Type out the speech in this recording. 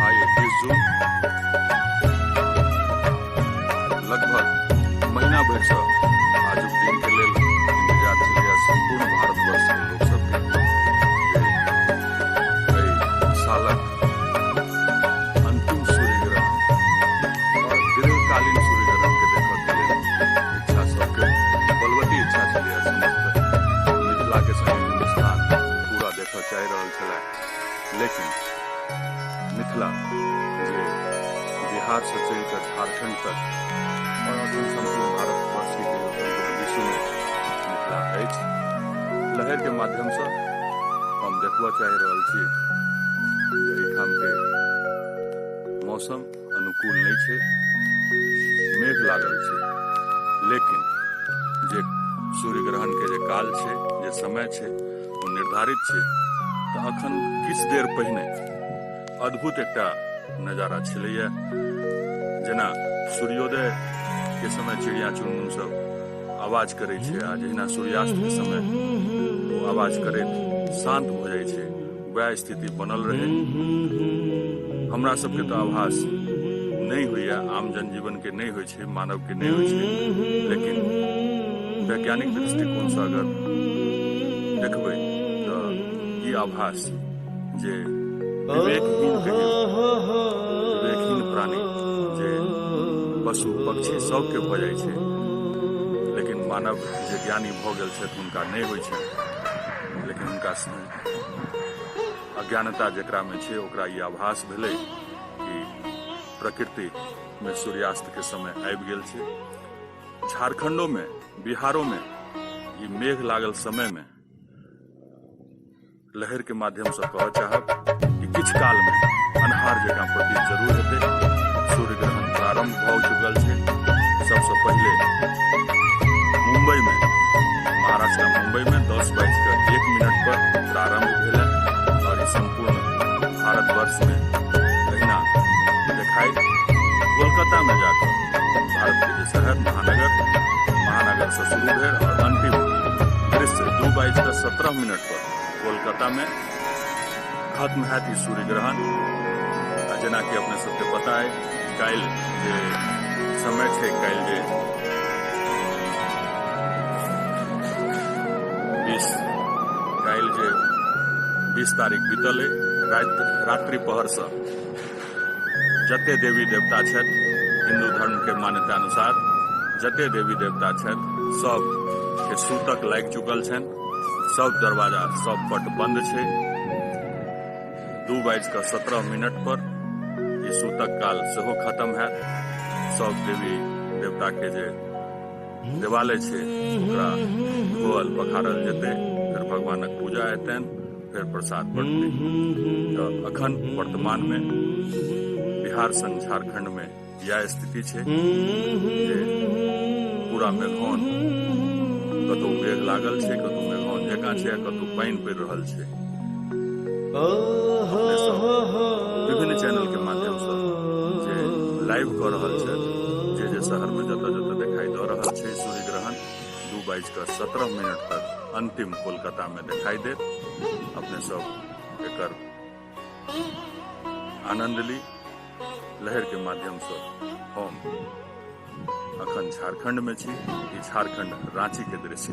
आइ 21 जून लगभग महीना भर से आजुक दिन के लेल इंतजार छलैया संपूर्ण भारतवर्ष के लोक सबके एहि सालक अंतिम सूर्य ग्रहण और दीर्घकालीन सूर्य ग्रहण के देखक के लेल इच्छा सबके बलवती इच्छा छलैया। समस्त मिथिला के संग हिंदुस्तान पूरा देखऽ चाहि रहल छलै, लेकिन मिथिला जे बिहार से चल कर झारखंड तक और अपन संपूर्ण भारतवर्ष के विश्व में मिथिला अछि, लहर के माध्यम से हम देखबा चाहि रहल छी जे एहिठाम के मौसम अनुकूल नहीं छै, मेघ लागल छै, लेकिन जे सूर्य ग्रहण के जे काल छै, जे समय छै, वो निर्धारित छै। तो अखन किछ देर पहिने अद्भुत एकटा नजारा छलैया, जेना सूर्योदय के समय चिड़िया चुनमुन सब आवाज करे छै, आ जहिना सूर्यास्त के समय वो आवाज करैत शांत भ जाय छै, वह स्थिति बनल रहे। हमरा सबके तो आभास नहीं होइया, आम जनजीवन के नहीं होइ छै, मानव के नहीं होइ छै, लेकिन वैज्ञानिक दृष्टिकोण से अगर देखबै तो ई आभास जे विवेकहीन प्राणी जे पशु पक्षी सबके भ जाय छै, लेकिन मानव जे ज्ञानी भ गेल छथि हुनका नहीं होइ छै। लेकिन हुनका अज्ञानता जेकरा में छै ओकरा ई आभास भेलै कि प्रकृति में सूर्यास्त के समय आबि गेल छै। झारखंडो में, बिहारो में ई मेघ लागल समय में लहर के माध्यम से कह चाहब कि किछ काल में अन्हार जकां प्रतीत जरूर हेतै। सूर्य ग्रहण प्रारंभ भ चुकल छै। सबसे पहले मुंबई में, महाराष्ट्र मुंबई में 10:01 पर प्रारंभ भेलै और इस संपूर्ण भारतवर्ष में कहिना दिखाई। कोलकाता में जाकर भारत के जो शहर महानगर से शुरू भेल और अंतिम दृश्य 2:17 पर कोलकाता में खत्म हैत ई सूर्य ग्रहण। जेना कि अपने सबके पता है, काल्हि जे समय छै, काल्हि जे 20 तारीख बीतल है, रात्रि पहर से जते देवी देवता छथि, हिंदू धर्म के मान्यता अनुसार जते देवी देवता छथि सब के सूतक लागि चुकल छनि। सब दरवाजा, सब पट बंद छै। 2:17 पर ई सूतक काल सेहो खत्म हैत। सब देवी देवता के जे देवालय छै ओकरा धोअल पखारल जेतै, फिर भगवानक पूजा हेतैन, फिर प्रसाद बंटतै। तो अखन वर्तमान में बिहार संग झारखंड में यह स्थिति छै जे पूरा मेघौन, कतौ मेघ लागल छै, कतौ मेघौन जकां छै, कतौ पानि पड़ि रहल छै। विभिन्न चैनल के माध्यम से जे लाइव कर रहल छै, जे शहर में जतऽ दिखाई दे रहल छै सूर्य ग्रहण 2:17 तक अंतिम कोलकाता में दिखाई देत। अपने सब एकर आनंद ली। लहर के माध्यम से हम अखन झारखंड में छी। ई झारखंड रांची के दृश्य।